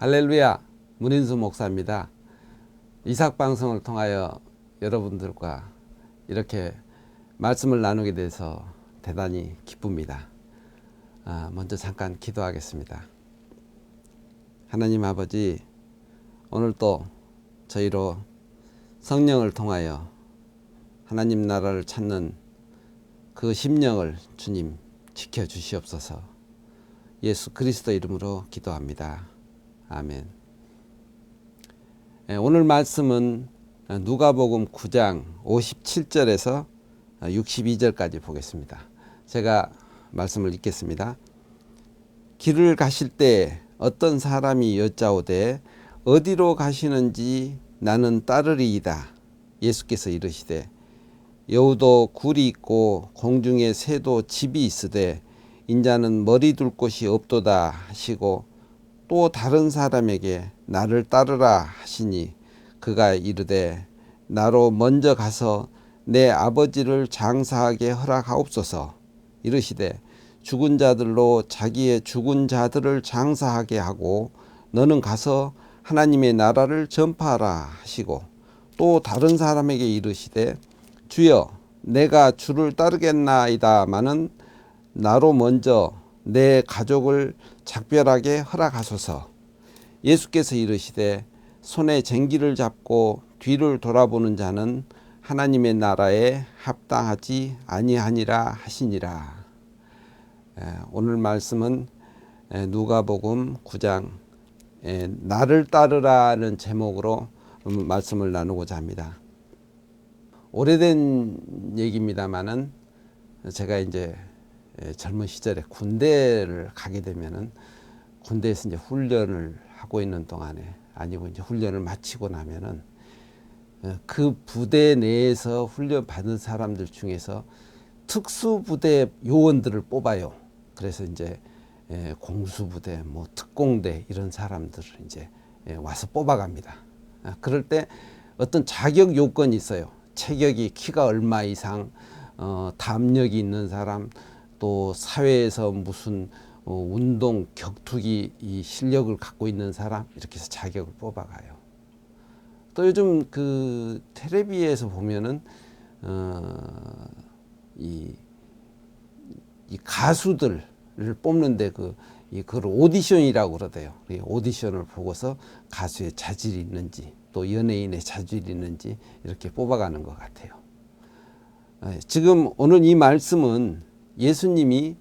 할렐루야, 문인수 목사입니다. 이삭 방송을 통하여 여러분들과 이렇게 말씀을 나누게 돼서 대단히 기쁩니다. 먼저 잠깐 기도하겠습니다. 하나님 아버지, 오늘 또 저희로 성령을 통하여 하나님 나라를 찾는 그 심령을 주님 지켜주시옵소서. 예수 그리스도 이름으로 기도합니다. 아멘. 오늘 말씀은 누가복음 9장 57절에서 62절까지 보겠습니다. 제가 말씀을 읽겠습니다. 길을 가실 때 어떤 사람이 여짜오되 어디로 가시는지 나는 따르리이다. 예수께서 이르시되 여우도 굴이 있고 공중에 새도 집이 있으되 인자는 머리 둘 곳이 없도다 하시고 또 다른 사람에게 나를 따르라 하시니 그가 이르되 나로 먼저 가서 내 아버지를 장사하게 허락하옵소서. 이르시되 죽은 자들로 자기의 죽은 자들을 장사하게 하고 너는 가서 하나님의 나라를 전파하라 하시고 또 다른 사람에게 이르시되 주여 내가 주를 따르겠나이다마는 나로 먼저 내 가족을 작별하게 허락하소서. 예수께서 이르시되 손에 쟁기를 잡고 뒤를 돌아보는 자는 하나님의 나라에 합당하지 아니하니라 하시니라. 오늘 말씀은 누가복음 9장 나를 따르라는 제목으로 말씀을 나누고자 합니다. 오래된 얘기입니다만은 제가 이제 젊은 시절에 군대를 가게 되면은 군대에서 이제 훈련을 하고 있는 동안에 아니고 이제 훈련을 마치고 나면은 그 부대 내에서 훈련 받은 사람들 중에서 특수부대 요원들을 뽑아요. 그래서 이제 공수부대, 뭐 특공대 이런 사람들을 이제 와서 뽑아갑니다. 그럴 때 어떤 자격 요건이 있어요. 체격이 키가 얼마 이상, 담력이 있는 사람, 또 사회에서 무슨 운동 격투기 이 실력을 갖고 있는 사람 이렇게 해서 자격을 뽑아가요. 또 요즘 그 텔레비에서 보면은 이 가수들을 뽑는데 그걸 오디션이라고 그러대요. 오디션을 보고서 가수의 자질이 있는지 또 연예인의 자질이 있는지 이렇게 뽑아가는 것 같아요. 지금 오늘 이 말씀은 예수님이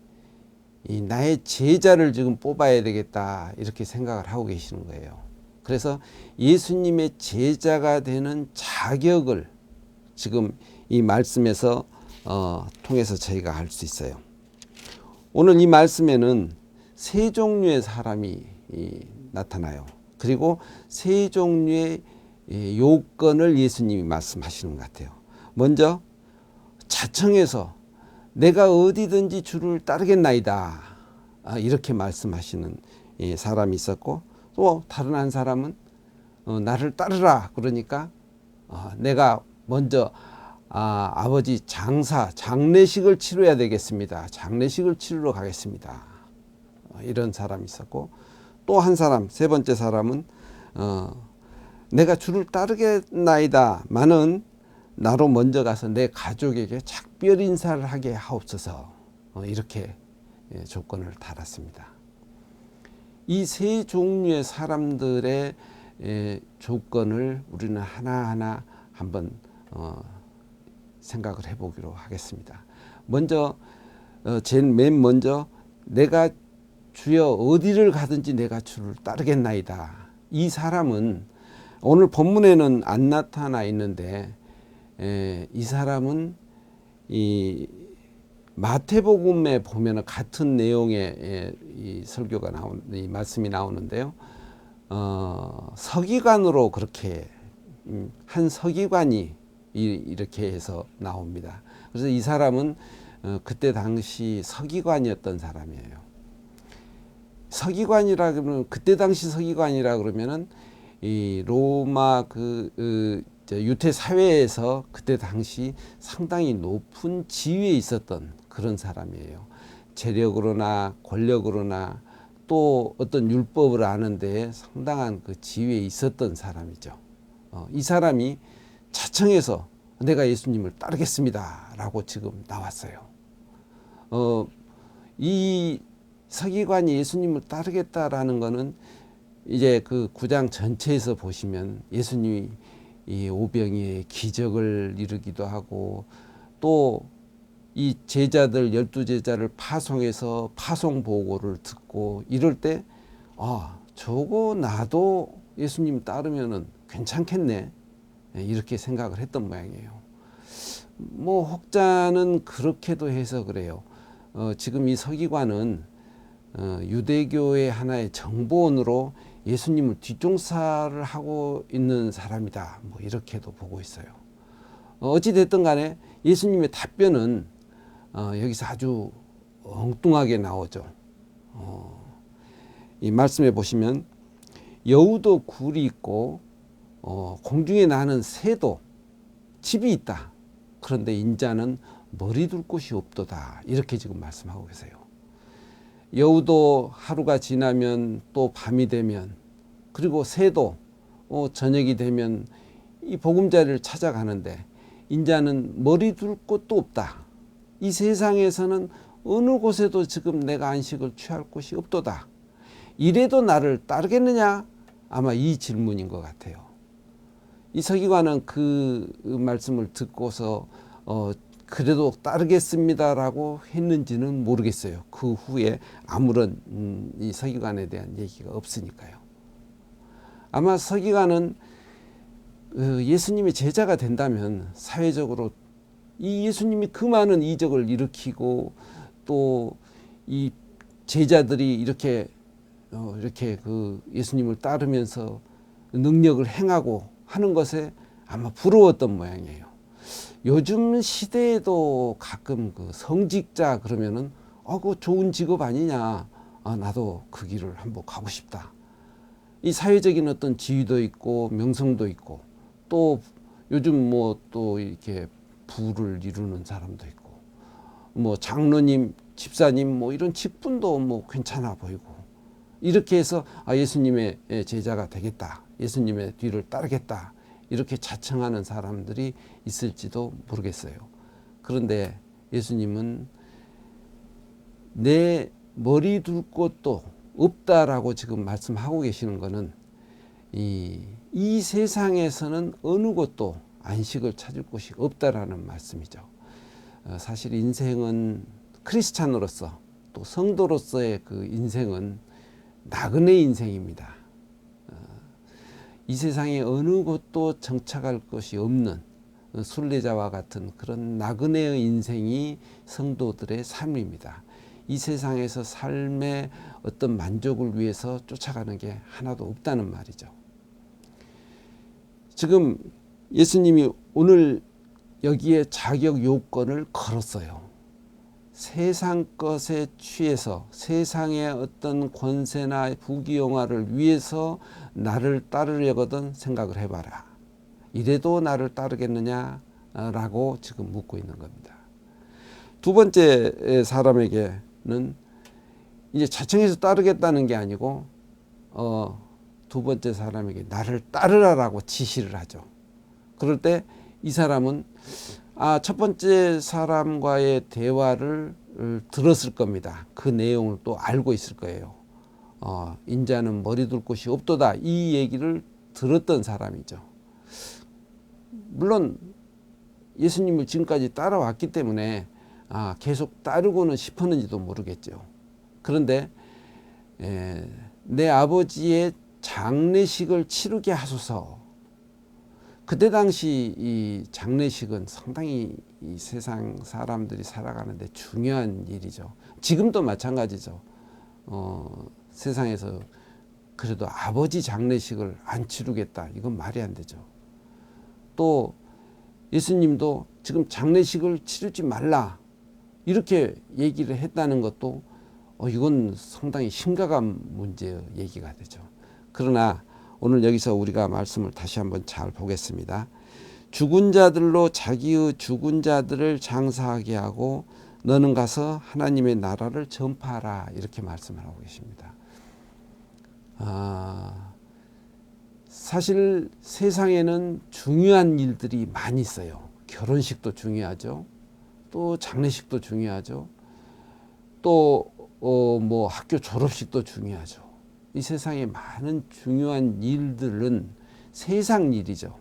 나의 제자를 지금 뽑아야 되겠다 이렇게 생각을 하고 계시는 거예요. 그래서 예수님의 제자가 되는 자격을 지금 이 말씀에서 통해서 저희가 알 수 있어요. 오늘 이 말씀에는 세 종류의 사람이 나타나요. 그리고 세 종류의 요건을 예수님이 말씀하시는 것 같아요. 먼저 자청해서 내가 어디든지 주를 따르겠나이다 이렇게 말씀하시는 사람이 있었고, 또 다른 한 사람은 나를 따르라 그러니까 내가 먼저 아버지 장례식을 치러야 되겠습니다. 장례식을 치르러 가겠습니다. 이런 사람이 있었고, 또 한 사람, 세 번째 사람은 내가 주를 따르겠나이다마는 나로 먼저 가서 내 가족에게 작별 인사를 하게 하옵소서. 이렇게 조건을 달았습니다. 이 세 종류의 사람들의 조건을 우리는 하나하나 한번 생각을 해보기로 하겠습니다. 먼저 맨 먼저 내가 주여 어디를 가든지 내가 주를 따르겠나이다. 이 사람은 오늘 본문에는 안 나타나 있는데 이 사람은 이 마태복음에 보면 같은 내용의 이 설교가 이 말씀이 나오는데요. 서기관으로 그렇게 한 서기관이 이렇게 해서 나옵니다. 그래서 이 사람은 그때 당시 서기관이었던 사람이에요. 서기관이라 그러면 그때 당시 서기관이라 그러면은 이 로마 유태 사회에서 그때 당시 상당히 높은 지위에 있었던 그런 사람이에요. 재력으로나 권력으로나 또 어떤 율법을 아는 데 상당한 그 지위에 있었던 사람이죠. 이 사람이 자청해서 내가 예수님을 따르겠습니다 라고 지금 나왔어요. 이 서기관이 예수님을 따르겠다라는 것은 이제 그 9장 전체에서 보시면 예수님이 이 오병이의 기적을 이루기도 하고 또 이 제자들 12제자를 파송해서 파송 보고를 듣고 이럴 때 저거 나도 예수님 따르면은 괜찮겠네 이렇게 생각을 했던 모양이에요. 뭐 혹자는 그렇게도 해서 그래요. 지금 이 서기관은 유대교의 하나의 정보원으로 예수님을 뒷종사를 하고 있는 사람이다. 뭐 이렇게도 보고 있어요. 어찌 됐든 간에 예수님의 답변은 여기서 아주 엉뚱하게 나오죠. 이 말씀에 보시면 여우도 굴이 있고 공중에 나는 새도 집이 있다. 그런데 인자는 머리 둘 곳이 없도다. 이렇게 지금 말씀하고 계세요. 여우도 하루가 지나면 또 밤이 되면 그리고 새도 저녁이 되면 이 보금자리를 찾아가는데 인자는 머리 둘 곳도 없다. 이 세상에서는 어느 곳에도 지금 내가 안식을 취할 곳이 없도다. 이래도 나를 따르겠느냐? 아마 이 질문인 것 같아요. 이 서기관은 그 말씀을 듣고서 그래도 따르겠습니다라고 했는지는 모르겠어요. 그 후에 아무런 이 서기관에 대한 얘기가 없으니까요. 아마 서기관은 예수님의 제자가 된다면 사회적으로 이 예수님이 그 많은 이적을 일으키고 또 이 제자들이 이렇게 그 예수님을 따르면서 능력을 행하고 하는 것에 아마 부러웠던 모양이에요. 요즘 시대에도 가끔 그 성직자 그러면은 그거 좋은 직업 아니냐. 나도 그 길을 한번 가고 싶다. 이 사회적인 어떤 지위도 있고 명성도 있고 또 요즘 뭐 또 이렇게 부를 이루는 사람도 있고 뭐 장로님, 집사님 뭐 이런 직분도 뭐 괜찮아 보이고 이렇게 해서 예수님의 제자가 되겠다. 예수님의 뒤를 따르겠다. 이렇게 자청하는 사람들이 있을지도 모르겠어요. 그런데 예수님은 내 머리 둘 곳도 없다라고 지금 말씀하고 계시는 것은 이 세상에서는 어느 곳도 안식을 찾을 곳이 없다라는 말씀이죠. 사실 인생은 크리스찬으로서 또 성도로서의 그 인생은 나그네 인생입니다. 이 세상에 어느 곳도 정착할 것이 없는 순례자와 같은 그런 나그네의 인생이 성도들의 삶입니다. 이 세상에서 삶의 어떤 만족을 위해서 쫓아가는 게 하나도 없다는 말이죠. 지금 예수님이 오늘 여기에 자격 요건을 걸었어요. 세상 것에 취해서 세상의 어떤 권세나 부귀영화를 위해서 나를 따르려거든 생각을 해봐라. 이래도 나를 따르겠느냐라고 지금 묻고 있는 겁니다. 두 번째 사람에게는 이제 자청해서 따르겠다는 게 아니고 두 번째 사람에게 나를 따르라라고 지시를 하죠. 그럴 때 이 사람은 첫 번째 사람과의 대화를 들었을 겁니다. 그 내용을 또 알고 있을 거예요. 인자는 머리 둘 곳이 없도다. 이 얘기를 들었던 사람이죠. 물론 예수님을 지금까지 따라왔기 때문에 계속 따르고는 싶었는지도 모르겠죠. 그런데 내 아버지의 장례식을 치르게 하소서. 그때 당시 이 장례식은 상당히 이 세상 사람들이 살아가는데 중요한 일이죠. 지금도 마찬가지죠. 세상에서 그래도 아버지 장례식을 안 치르겠다. 이건 말이 안 되죠. 또 예수님도 지금 장례식을 치르지 말라. 이렇게 얘기를 했다는 것도 이건 상당히 심각한 문제의 얘기가 되죠. 그러나 오늘 여기서 우리가 말씀을 다시 한번 잘 보겠습니다. 죽은 자들로 자기의 죽은 자들을 장사하게 하고 너는 가서 하나님의 나라를 전파하라. 이렇게 말씀을 하고 계십니다. 사실 세상에는 중요한 일들이 많이 있어요. 결혼식도 중요하죠. 또 장례식도 중요하죠. 또 뭐 학교 졸업식도 중요하죠. 이 세상에 많은 중요한 일들은 세상 일이죠.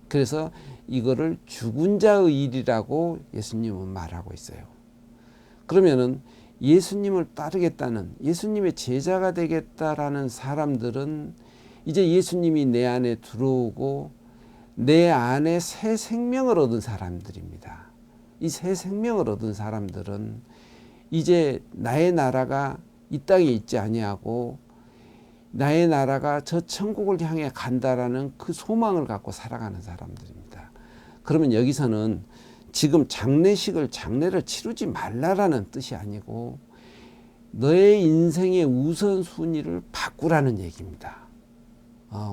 그래서 이거를 죽은 자의 일이라고 예수님은 말하고 있어요. 그러면은 예수님을 따르겠다는, 예수님의 제자가 되겠다라는 사람들은 이제 예수님이 내 안에 들어오고 내 안에 새 생명을 얻은 사람들입니다. 이 새 생명을 얻은 사람들은 이제 나의 나라가 이 땅에 있지 아니하고 나의 나라가 저 천국을 향해 간다라는 그 소망을 갖고 살아가는 사람들입니다. 그러면 여기서는 지금 장례를 치르지 말라라는 뜻이 아니고 너의 인생의 우선순위를 바꾸라는 얘기입니다.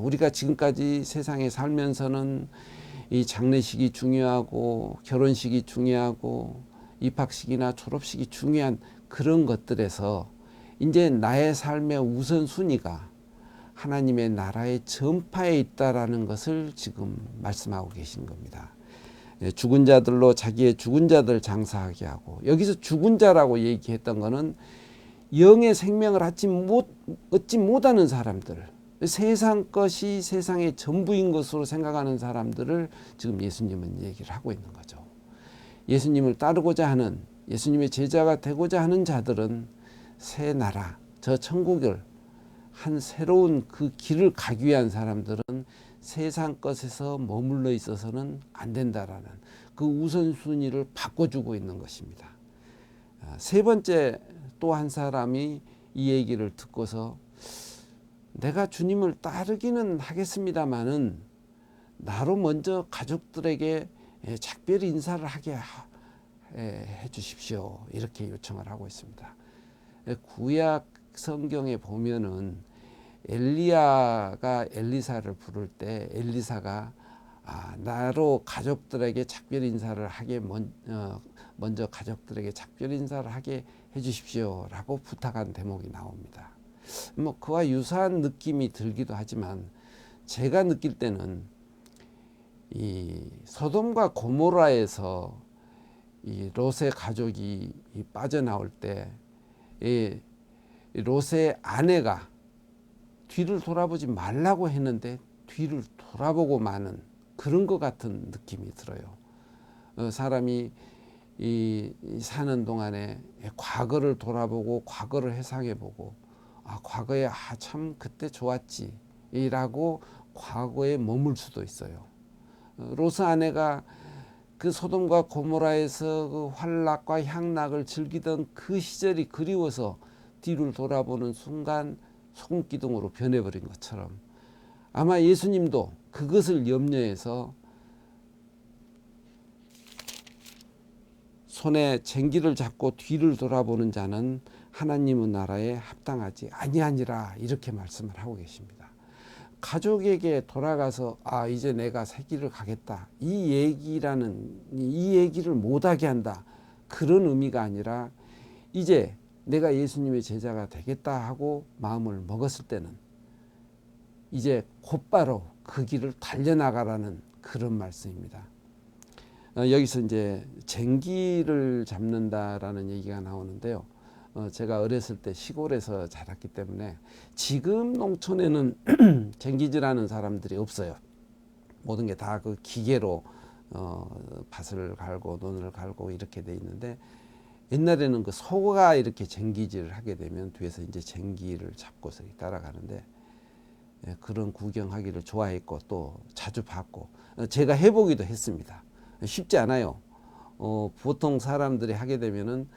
우리가 지금까지 세상에 살면서는 이 장례식이 중요하고 결혼식이 중요하고 입학식이나 졸업식이 중요한 그런 것들에서 이제 나의 삶의 우선순위가 하나님의 나라의 전파에 있다라는 것을 지금 말씀하고 계신 겁니다. 죽은 자들로 자기의 죽은 자들 장사하게 하고, 여기서 죽은 자라고 얘기했던 것은 영의 생명을 얻지 못하는 사람들, 세상 것이 세상의 전부인 것으로 생각하는 사람들을 지금 예수님은 얘기를 하고 있는 거죠. 예수님을 따르고자 하는, 예수님의 제자가 되고자 하는 자들은 새 나라, 저 천국을 한 새로운 그 길을 가기 위한 사람들은 세상 것에서 머물러 있어서는 안 된다라는 그 우선순위를 바꿔주고 있는 것입니다. 세 번째, 또 한 사람이 이 얘기를 듣고서 내가 주님을 따르기는 하겠습니다마는 나로 먼저 가족들에게 작별 인사를 하게 해 주십시오. 이렇게 요청을 하고 있습니다. 구약 성경에 보면은 엘리야가 엘리사를 부를 때 엘리사가 나로 가족들에게 작별 인사를 하게 먼저 가족들에게 작별 인사를 하게 해 주십시오라고 부탁한 대목이 나옵니다. 뭐 그와 유사한 느낌이 들기도 하지만 제가 느낄 때는 이 소돔과 고모라에서 이 롯의 가족이 빠져나올 때 이 롯의 아내가 뒤를 돌아보지 말라고 했는데 뒤를 돌아보고 마는 그런 것 같은 느낌이 들어요. 사람이 사는 동안에 과거를 돌아보고 과거를 회상해보고 과거에 참 그때 좋았지라고 과거에 머물 수도 있어요. 롯의 아내가 그 소돔과 고모라에서 그 환락과 향락을 즐기던 그 시절이 그리워서 뒤를 돌아보는 순간 소금 기둥으로 변해버린 것처럼 아마 예수님도 그것을 염려해서 손에 쟁기를 잡고 뒤를 돌아보는 자는 하나님의 나라에 합당하지 아니하니라 이렇게 말씀을 하고 계십니다. 가족에게 돌아가서 이제 내가 새 길을 가겠다 이 얘기를 못하게 한다 그런 의미가 아니라 이제 내가 예수님의 제자가 되겠다 하고 마음을 먹었을 때는 이제 곧바로 그 길을 달려나가라는 그런 말씀입니다. 여기서 이제 쟁기를 잡는다라는 얘기가 나오는데요. 제가 어렸을 때 시골에서 자랐기 때문에 지금 농촌에는 쟁기질하는 사람들이 없어요. 모든 게 다 그 기계로 밭을 갈고 논을 갈고 이렇게 돼 있는데 옛날에는 그 소가 이렇게 쟁기질을 하게 되면 뒤에서 이제 쟁기를 잡고서 따라가는데 그런 구경하기를 좋아했고 또 자주 봤고 제가 해보기도 했습니다. 쉽지 않아요. 보통 사람들이 하게 되면은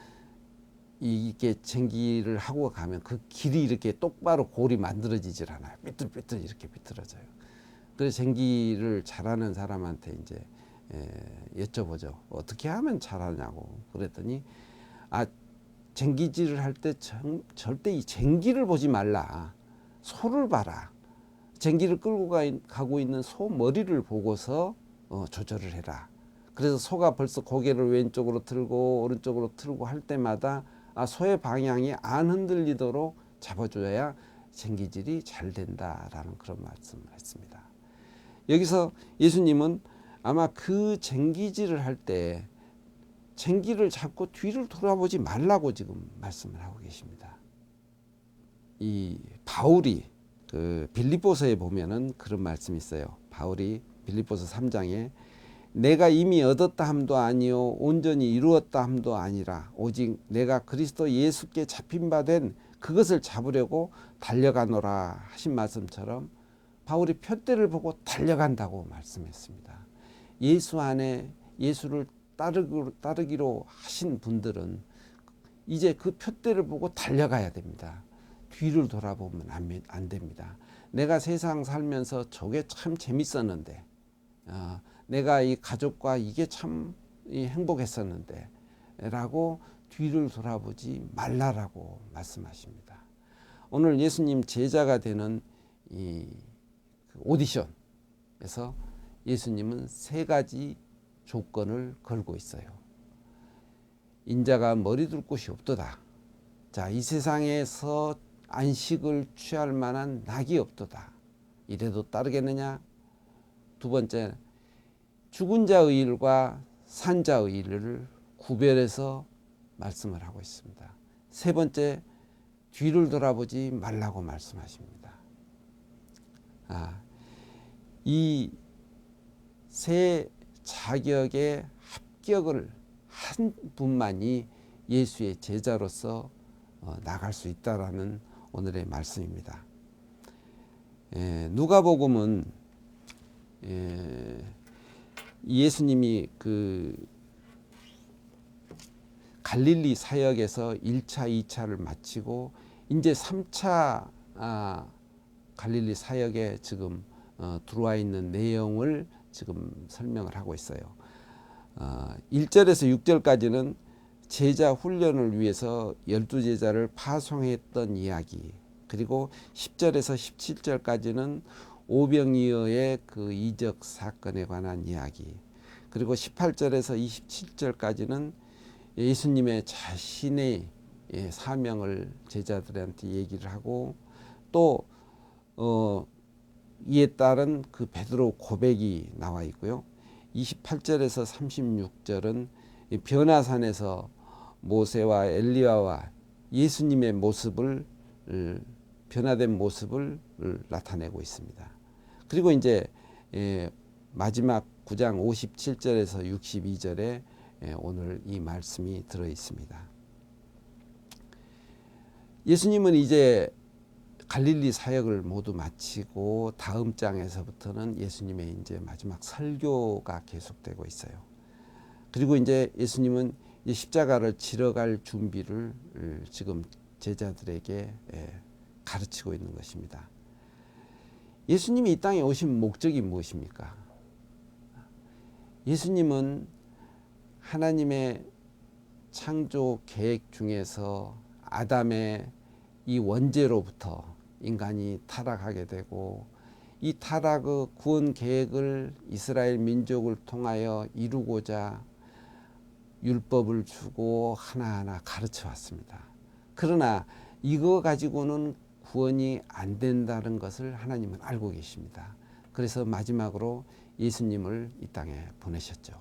이게 쟁기를 하고 가면 그 길이 이렇게 똑바로 골이 만들어지질 않아요. 삐뚤삐뚤 이렇게 삐뚤어져요. 그래서 쟁기를 잘하는 사람한테 이제 여쭤보죠. 어떻게 하면 잘하냐고 그랬더니 쟁기질을 할 때 절대 이 쟁기를 보지 말라. 소를 봐라. 쟁기를 끌고 가고 있는 소 머리를 보고서 조절을 해라. 그래서 소가 벌써 고개를 왼쪽으로 틀고 오른쪽으로 틀고 할 때마다 소의 방향이 안 흔들리도록 잡아줘야 쟁기질이 잘 된다라는 그런 말씀을 했습니다. 여기서 예수님은 아마 그 쟁기질을 할 때 쟁기를 잡고 뒤를 돌아보지 말라고 지금 말씀을 하고 계십니다. 이 바울이 그 빌립보서에 보면은 그런 말씀이 있어요. 바울이 빌립보서 3장에 내가 이미 얻었다 함도 아니요 온전히 이루었다 함도 아니라 오직 내가 그리스도 예수께 잡힌 바 된 그것을 잡으려고 달려가노라 하신 말씀처럼 바울이 푯대를 보고 달려간다고 말씀했습니다. 예수 안에 예수를 따르기로 하신 분들은 이제 그 푯대를 보고 달려가야 됩니다. 뒤를 돌아보면 안 됩니다. 내가 세상 살면서 저게 참 재밌었는데 내가 이 가족과 이게 참 행복했었는데 라고 뒤를 돌아보지 말라라고 말씀하십니다. 오늘 예수님 제자가 되는 이 오디션에서 예수님은 세 가지 조건을 걸고 있어요. 인자가 머리 둘 곳이 없도다. 자, 이 세상에서 안식을 취할 만한 낙이 없도다. 이래도 따르겠느냐? 두 번째, 죽은 자의 일과 산 자의 일을 구별해서 말씀을 하고 있습니다. 세 번째, 뒤를 돌아보지 말라고 말씀하십니다. 이 세 자격에 합격을 한 분만이 예수의 제자로서 나갈 수 있다라는 오늘의 말씀입니다. 누가복음은 예수님이 그 갈릴리 사역에서 1차, 2차를 마치고 이제 3차 갈릴리 사역에 지금 들어와 있는 내용을 지금 설명을 하고 있어요. 1절에서 6절까지는 제자 훈련을 위해서 12제자를 파송했던 이야기, 그리고 10절에서 17절까지는 오병이어의 그 이적 사건에 관한 이야기, 그리고 18절에서 27절까지는 예수님의 자신의 사명을 제자들한테 얘기를 하고 또 이에 따른 그 베드로 고백이 나와 있고요. 28절에서 36절은 변화산에서 모세와 엘리야와 예수님의 모습을 변화된 모습을 나타내고 있습니다. 그리고 이제 마지막 9장 57절에서 62절에 오늘 이 말씀이 들어 있습니다. 예수님은 이제 갈릴리 사역을 모두 마치고 다음 장에서부터는 예수님의 이제 마지막 설교가 계속되고 있어요. 그리고 이제 예수님은 이제 십자가를 지러 갈 준비를 지금 제자들에게 가르치고 있는 것입니다. 예수님이 이 땅에 오신 목적이 무엇입니까? 예수님은 하나님의 창조 계획 중에서 아담의 이 원죄로부터 인간이 타락하게 되고 이 타락의 구원 계획을 이스라엘 민족을 통하여 이루고자 율법을 주고 하나하나 가르쳐 왔습니다. 그러나 이거 가지고는 구원이 안 된다는 것을 하나님은 알고 계십니다. 그래서 마지막으로 예수님을 이 땅에 보내셨죠.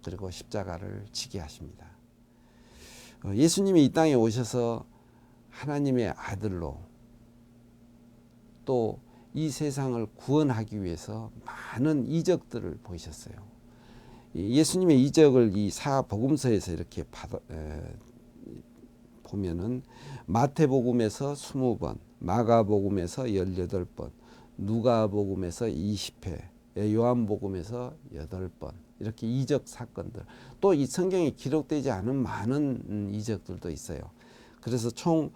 그리고 십자가를 지게 하십니다. 예수님이 이 땅에 오셔서 하나님의 아들로 또 이 세상을 구원하기 위해서 많은 이적들을 보이셨어요. 예수님의 이적을 이 사복음서에서 이렇게 보면은 마태복음에서 20번, 마가복음에서 18번, 누가복음에서 20회, 요한복음에서 8번 이렇게 이적 사건들, 또 이 성경에 기록되지 않은 많은 이적들도 있어요. 그래서 총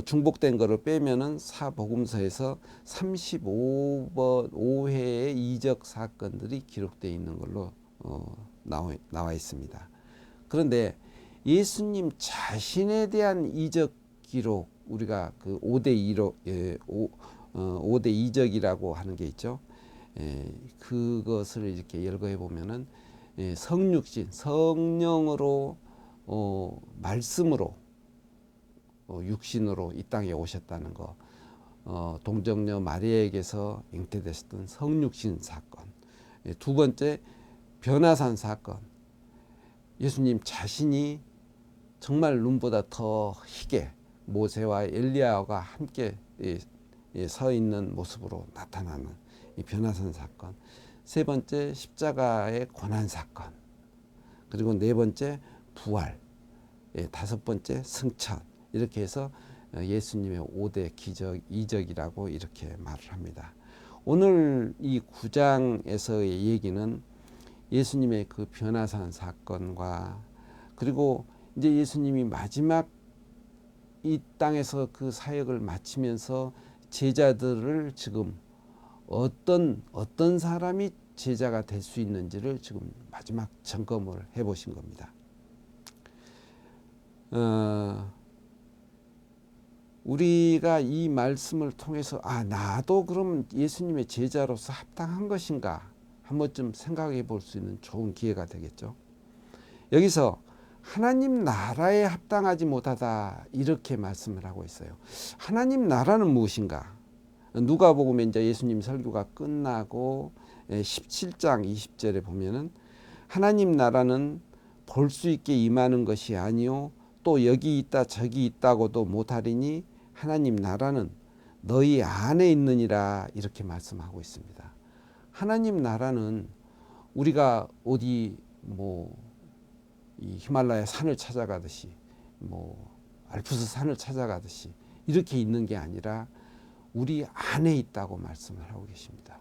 중복된 거를 빼면은 사복음서에서 35회의 이적 사건들이 기록되어 있는 걸로 나와 있습니다. 그런데 예수님 자신에 대한 이적 기록, 우리가 그 5대 이적이라고 하는 게 있죠. 그것을 이렇게 열거해 보면은 성육신, 성령으로 말씀으로 육신으로 이 땅에 오셨다는 거, 동정녀 마리아에게서 잉태되셨던 성육신 사건. 두 번째, 변화산 사건. 예수님 자신이 정말 눈보다 더 희게 모세와 엘리야가 함께 서 있는 모습으로 나타나는 이 변화산 사건. 세 번째, 십자가의 고난 사건. 그리고 네 번째, 부활. 다섯 번째, 승천. 이렇게 해서 예수님의 5대 기적, 이적이라고 이렇게 말을 합니다. 오늘 이 9장에서의 얘기는 예수님의 그 변화산 사건과, 그리고 이제 예수님이 마지막 이 땅에서 그 사역을 마치면서 제자들을 지금 어떤 사람이 제자가 될 수 있는지를 지금 마지막 점검을 해보신 겁니다. 우리가 이 말씀을 통해서 나도 그럼 예수님의 제자로서 합당한 것인가 한 번쯤 생각해 볼 수 있는 좋은 기회가 되겠죠. 여기서 하나님 나라에 합당하지 못하다 이렇게 말씀을 하고 있어요. 하나님 나라는 무엇인가? 누가복음 이제 예수님 설교가 끝나고 17장 20절에 보면은 하나님 나라는 볼 수 있게 임하는 것이 아니요 또 여기 있다 저기 있다고도 못하리니 하나님 나라는 너희 안에 있느니라 이렇게 말씀하고 있습니다. 하나님 나라는 우리가 어디 이 히말라야 산을 찾아가듯이 알프스 산을 찾아가듯이 이렇게 있는 게 아니라 우리 안에 있다고 말씀을 하고 계십니다.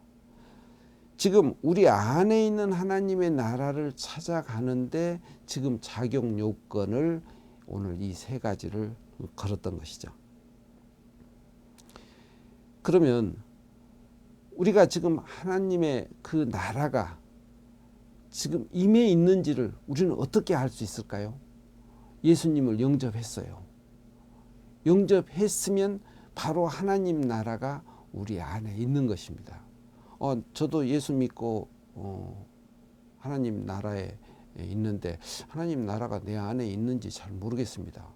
지금 우리 안에 있는 하나님의 나라를 찾아가는데 지금 자격 요건을 오늘 이 세 가지를 걸었던 것이죠. 그러면 우리가 지금 하나님의 그 나라가 지금 임해 있는지를 우리는 어떻게 알 수 있을까요? 예수님을 영접했어요. 영접했으면 바로 하나님 나라가 우리 안에 있는 것입니다. 저도 예수 믿고 하나님 나라에 있는데 하나님 나라가 내 안에 있는지 잘 모르겠습니다.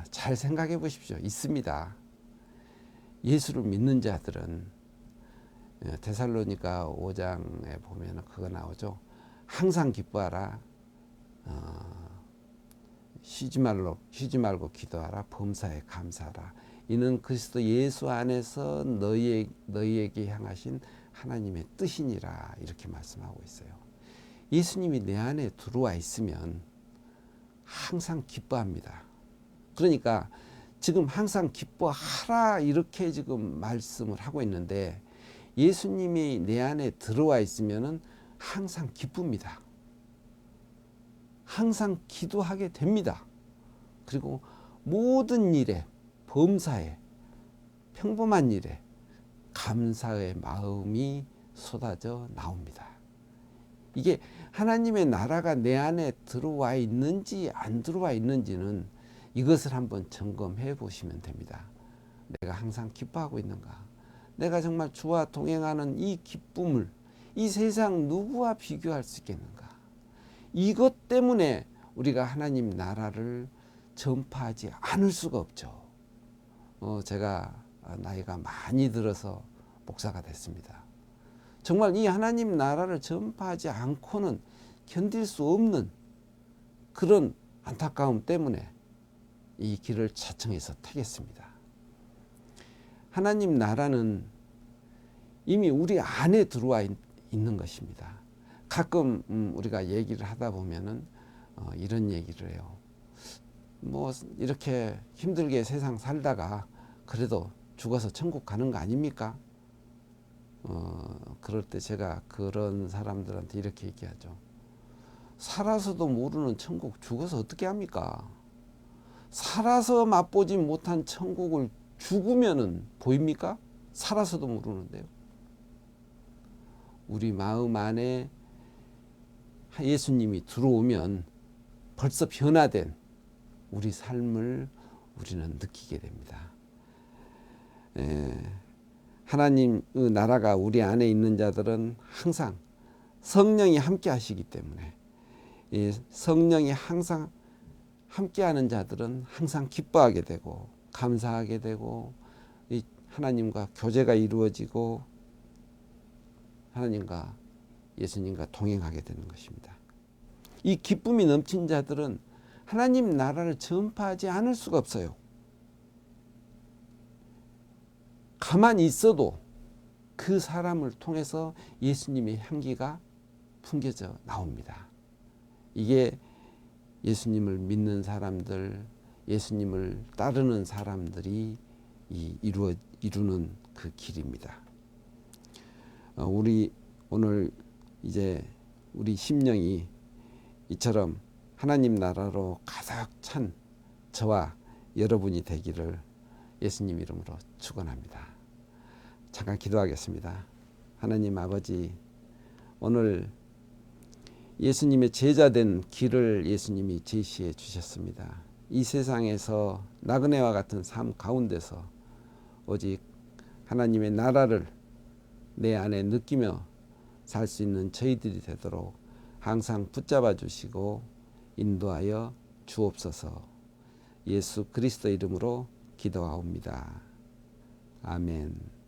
잘 생각해 보십시오. 있습니다. 예수를 믿는 자들은 데살로니가 5장에 보면 그거 나오죠. 항상 기뻐하라. 쉬지 말고 기도하라. 범사에 감사하라. 이는 그리스도 예수 안에서 너희에게 향하신 하나님의 뜻이니라. 이렇게 말씀하고 있어요. 예수님이 내 안에 들어와 있으면 항상 기뻐합니다. 그러니까 지금 항상 기뻐하라 이렇게 지금 말씀을 하고 있는데 예수님이 내 안에 들어와 있으면 항상 기쁩니다. 항상 기도하게 됩니다. 그리고 모든 일에 범사에 평범한 일에 감사의 마음이 쏟아져 나옵니다. 이게 하나님의 나라가 내 안에 들어와 있는지 안 들어와 있는지는 이것을 한번 점검해 보시면 됩니다. 내가 항상 기뻐하고 있는가? 내가 정말 주와 동행하는 이 기쁨을 이 세상 누구와 비교할 수 있겠는가? 이것 때문에 우리가 하나님 나라를 전파하지 않을 수가 없죠. 제가 나이가 많이 들어서 목사가 됐습니다. 정말 이 하나님 나라를 전파하지 않고는 견딜 수 없는 그런 안타까움 때문에 이 길을 자청해서 택했습니다. 하나님 나라는 이미 우리 안에 들어와 있는 것입니다. 가끔 우리가 얘기를 하다 보면은 이런 얘기를 해요. 이렇게 힘들게 세상 살다가 그래도 죽어서 천국 가는 거 아닙니까? 그럴 때 제가 그런 사람들한테 이렇게 얘기하죠. 살아서도 모르는 천국 죽어서 어떻게 합니까? 살아서 맛보지 못한 천국을 죽으면은 보입니까? 살아서도 모르는데요. 우리 마음 안에 예수님이 들어오면 벌써 변화된 우리 삶을 우리는 느끼게 됩니다. 하나님의 나라가 우리 안에 있는 자들은 항상 성령이 함께 하시기 때문에 성령이 항상 함께하는 자들은 항상 기뻐하게 되고 감사하게 되고 하나님과 교제가 이루어지고 하나님과 예수님과 동행하게 되는 것입니다. 이 기쁨이 넘친 자들은 하나님 나라를 전파하지 않을 수가 없어요. 가만히 있어도 그 사람을 통해서 예수님의 향기가 풍겨져 나옵니다. 이게 예수님을 믿는 사람들, 예수님을 따르는 사람들이 이루는 그 길입니다. 우리 오늘 이제 우리 심령이 이처럼 하나님 나라로 가득 찬 저와 여러분이 되기를 예수님 이름으로 축원합니다. 잠깐 기도하겠습니다. 하나님 아버지, 오늘 예수님의 제자된 길을 예수님이 제시해 주셨습니다. 이 세상에서 나그네와 같은 삶 가운데서 오직 하나님의 나라를 내 안에 느끼며 살 수 있는 저희들이 되도록 항상 붙잡아 주시고 인도하여 주옵소서. 예수 그리스도 이름으로 기도하옵니다. 아멘.